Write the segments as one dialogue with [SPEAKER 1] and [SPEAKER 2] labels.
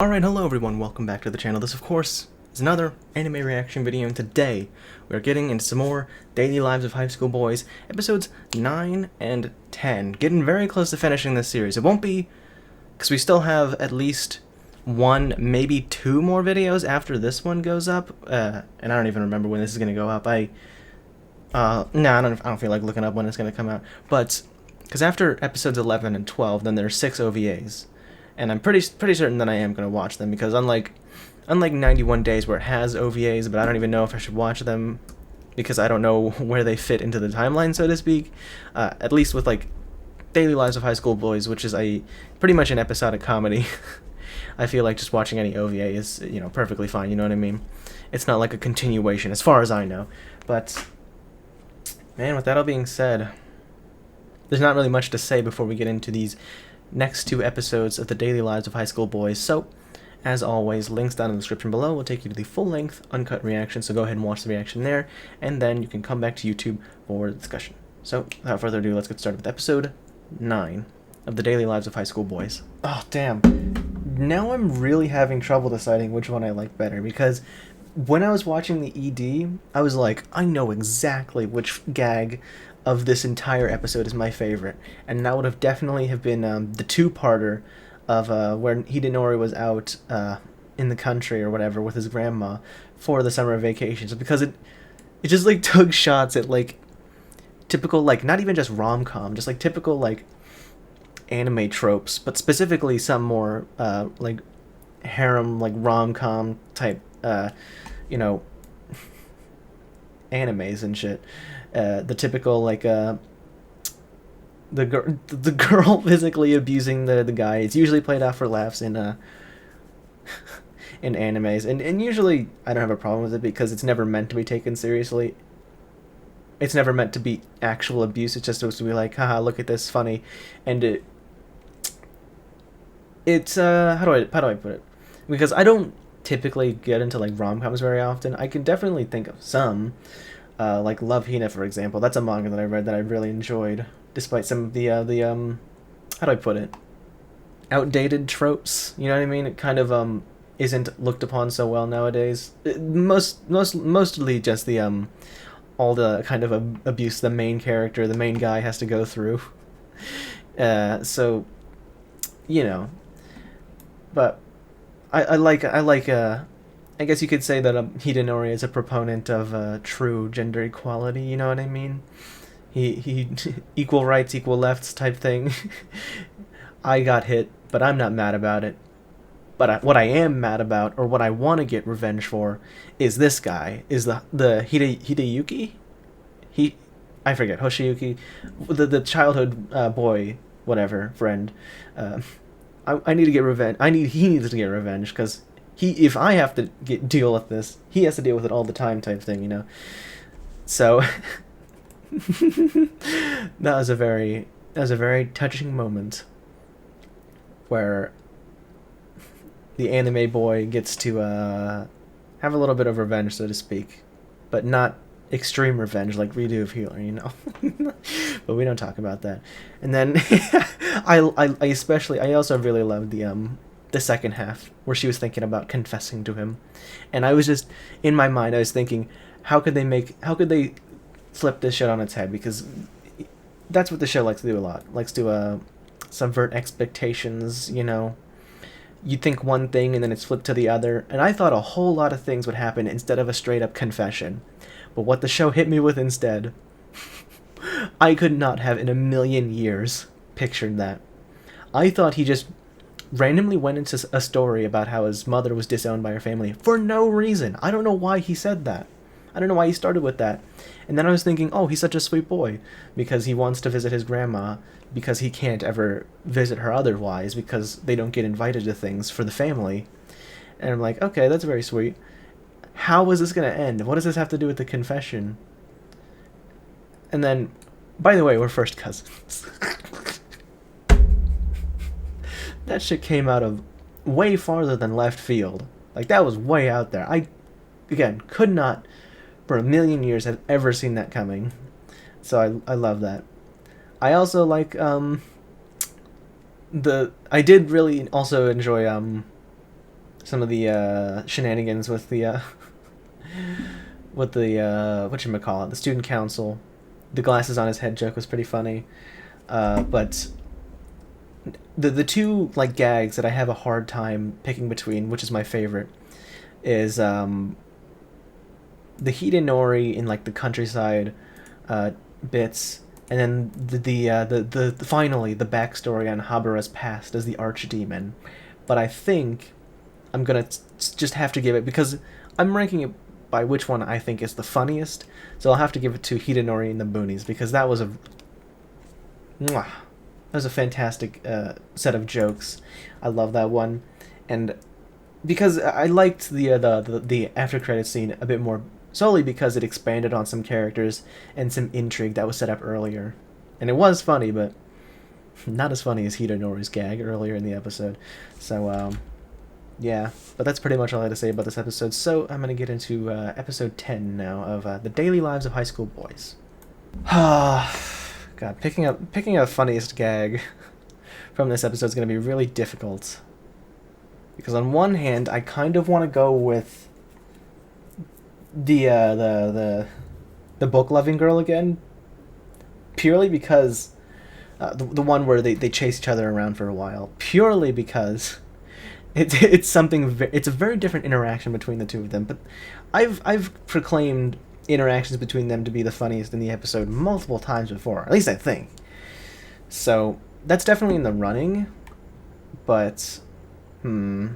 [SPEAKER 1] Alright, hello everyone, welcome back to the channel. This, of course, is another anime reaction video, and today we are getting into some more Daily Lives of High School Boys, episodes 9 and 10. Getting very close to finishing this series. It won't be, because we still have at least one, maybe two more videos after this one goes up, and I don't even remember when this is going to go up. I don't feel like looking up when it's going to come out, but, because after episodes 11 and 12, then there's 6 OVAs. And I'm pretty certain that I am going to watch them, because unlike 91 Days where it has OVAs, but I don't even know if I should watch them because I don't know where they fit into the timeline, so to speak. At least with like Daily Lives of High School Boys, which is pretty much an episodic comedy. I feel like just watching any OVA is, perfectly fine, you know what I mean? It's not like a continuation as far as I know. But man, with that all being said, there's not really much to say before we get into these next 2 episodes of the Daily Lives of High School Boys. So, as always, links down in the description below will take you to the full-length, uncut reaction, so go ahead and watch the reaction there, and then you can come back to YouTube for the discussion. So, without further ado, let's get started with episode 9 of the Daily Lives of High School Boys. Oh, damn. Now I'm really having trouble deciding which one I like better, because when I was watching the ED, I was like, I know exactly which gag of this entire episode is my favorite, and that would have definitely have been the 2-parter of where Hidenori was out in the country or whatever with his grandma for the summer vacations, because it just like took shots at like typical, like, not even just rom-com, just like typical like anime tropes, but specifically some more like harem, like rom-com type animes and shit. The typical, like, the girl physically abusing the guy. It's usually played out for laughs in in animes, and usually I don't have a problem with it because it's never meant to be taken seriously. It's never meant to be actual abuse. It's just supposed to be like, haha, look at this, funny, and it's how do I put it? Because I don't typically get into like rom-coms very often. I can definitely think of some. Like Love Hina, for example. That's a manga that I read that I really enjoyed, despite some of the how do I put it? Outdated tropes. You know what I mean? It kind of isn't looked upon so well nowadays. Mostly just the all the kind of abuse the main character, the main guy has to go through. So, but I guess you could say that Hidenori is a proponent of true gender equality, you know what I mean? He equal rights, equal lefts type thing. I got hit, but I'm not mad about it. But what I am mad about, or what I want to get revenge for, is this guy, is the Hideyuki? I forget, Hoshiyuki, the childhood boy, whatever, friend. I need to get revenge. He needs to get revenge, because if I have to deal with this, he has to deal with it all the time type thing, you know? So, that was a very touching moment where the anime boy gets to have a little bit of revenge, so to speak, but not extreme revenge like we do of Healer, you know? But we don't talk about that. And then, I also really loved the second half, where she was thinking about confessing to him, and I was just, in my mind, I was thinking, how could they flip this shit on its head, because that's what the show likes to do a lot, likes to subvert expectations, you know? You think one thing and then it's flipped to the other, and I thought a whole lot of things would happen instead of a straight up confession, but what the show hit me with instead, I could not have in a million years pictured that. I thought he just randomly went into a story about how his mother was disowned by her family for no reason. I don't know why he said that. I don't know why he started with that. And then I was thinking, oh, he's such a sweet boy because he wants to visit his grandma, because he can't ever visit her otherwise because they don't get invited to things for the family. And I'm like, okay, that's very sweet. How is this going to end? What does this have to do with the confession? And then, by the way, we're first cousins. That shit came out of way farther than left field. Like, that was way out there. I, again, could not, for a million years, have ever seen that coming. So I love that. I also like, I did really also enjoy, some of the shenanigans with the whatchamacallit, the student council. The glasses on his head joke was pretty funny. But the two like gags that I have a hard time picking between, which is my favorite, is the Hidenori in like the countryside bits, and then the finally the backstory on Habura's past as the archdemon. But I think I'm gonna just have to give it, because I'm ranking it by which one I think is the funniest, so I'll have to give it to Hidenori and the Boonies, because that was a fantastic set of jokes. I love that one, and because I liked the after credits scene a bit more solely because it expanded on some characters and some intrigue that was set up earlier, and it was funny, but not as funny as Hidenori's gag earlier in the episode. So yeah, but that's pretty much all I had to say about this episode. So I'm going to get into episode 10 now of The Daily Lives of High School Boys. God, picking a funniest gag from this episode is going to be really difficult. Because on one hand, I kind of want to go with the book-loving girl again, purely because the one where they chase each other around for a while, purely because it's a very different interaction between the two of them. But I've proclaimed interactions between them to be the funniest in the episode multiple times before, at least I think. So that's definitely in the running, but yeah,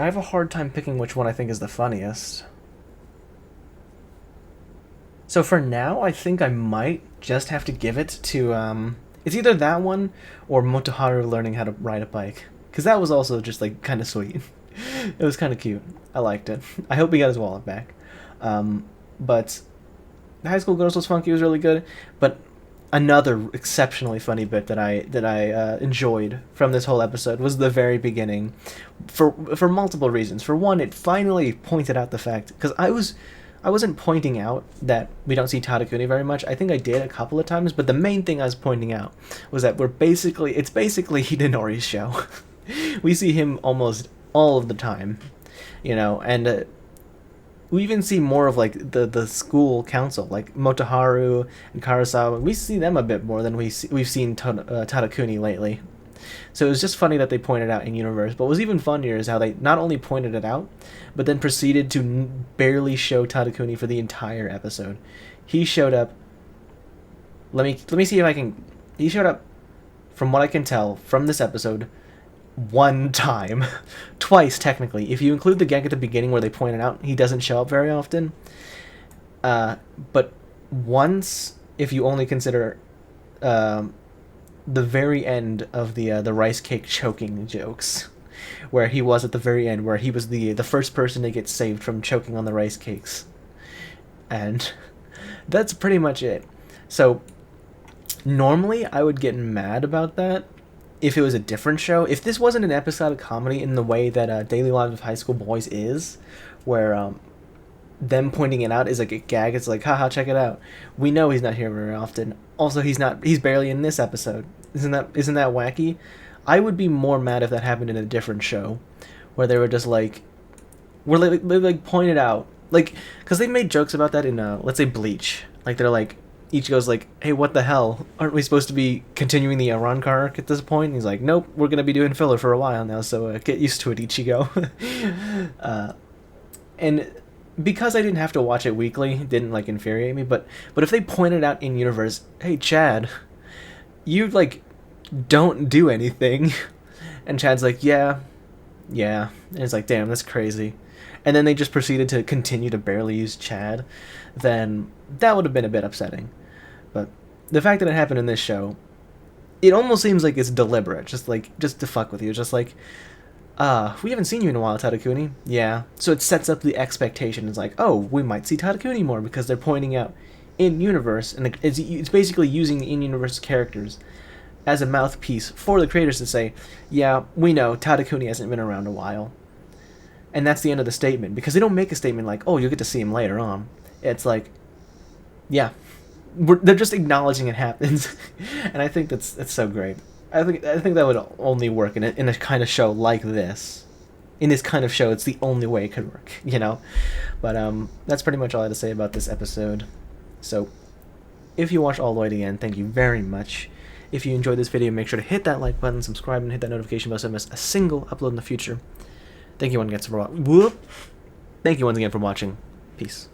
[SPEAKER 1] I have a hard time picking which one I think is the funniest. So for now, I think I might just have to give it to it's either that one or Motoharu learning how to ride a bike, because that was also just like kind of sweet. It was kind of cute. I liked it. I hope he got his wallet back. But the High School Girls was funky. It was really good. But another exceptionally funny bit that I enjoyed from this whole episode was the very beginning, for multiple reasons. For one, it finally pointed out the fact, because I wasn't pointing out that we don't see Tadakuni very much. I think I did a couple of times, but the main thing I was pointing out was that it's basically Hidenori's show. We see him almost all of the time, and we even see more of like the school council, like Motoharu and Karasawa. We see them a bit more than we've seen Tadakuni lately. So it was just funny that they pointed out in universe. But what was even funnier is how they not only pointed it out, but then proceeded to barely show Tadakuni for the entire episode. He showed up. Let me see if I can. He showed up, from what I can tell from this episode, one time. Twice, technically. If you include the gag at the beginning where they pointed out he doesn't show up very often. But once, if you only consider the very end of the rice cake choking jokes, where he was at the very end, where he was the first person to get saved from choking on the rice cakes. And that's pretty much it. So normally I would get mad about that if it was a different show. If this wasn't an episodic comedy in the way that Daily Lives of High School Boys is, where them pointing it out is like a gag. It's like, haha, check it out. We know he's not here very often. Also, he's barely in this episode. Isn't that wacky? I would be more mad if that happened in a different show, where they were just like, they pointed out, like, because they made jokes about that in let's say Bleach. Like, they're like, each goes like, hey, what the hell? Aren't we supposed to be continuing the Aranka arc at this point? And he's like, nope, we're gonna be doing filler for a while now, so get used to it, Ichigo. And because I didn't have to watch it weekly, it didn't like infuriate me. But if they pointed out in universe, hey Chad, you like don't do anything, and Chad's like, yeah, and it's like, damn, that's crazy. And then they just proceeded to continue to barely use Chad, then that would have been a bit upsetting. But the fact that it happened in this show, it almost seems like it's deliberate, just to fuck with you, just like, we haven't seen you in a while, Tadakuni. Yeah. So it sets up the expectation. It's like, oh, we might see Tadakuni more, because they're pointing out in-universe, and it's basically using the in-universe characters as a mouthpiece for the creators to say, yeah, we know Tadakuni hasn't been around a while. And that's the end of the statement, because they don't make a statement like, oh, you'll get to see him later on. It's like, yeah, they're just acknowledging it happens. And I think that's so great. I think that would only work in a kind of show like this. In this kind of show, it's the only way it could work, you know. But that's pretty much all I had to say about this episode. So, if you watched all the way to the end, thank you very much. If you enjoyed this video, make sure to hit that like button, subscribe, and hit that notification bell so you don't miss a single upload in the future. Thank you once again for watching. Peace.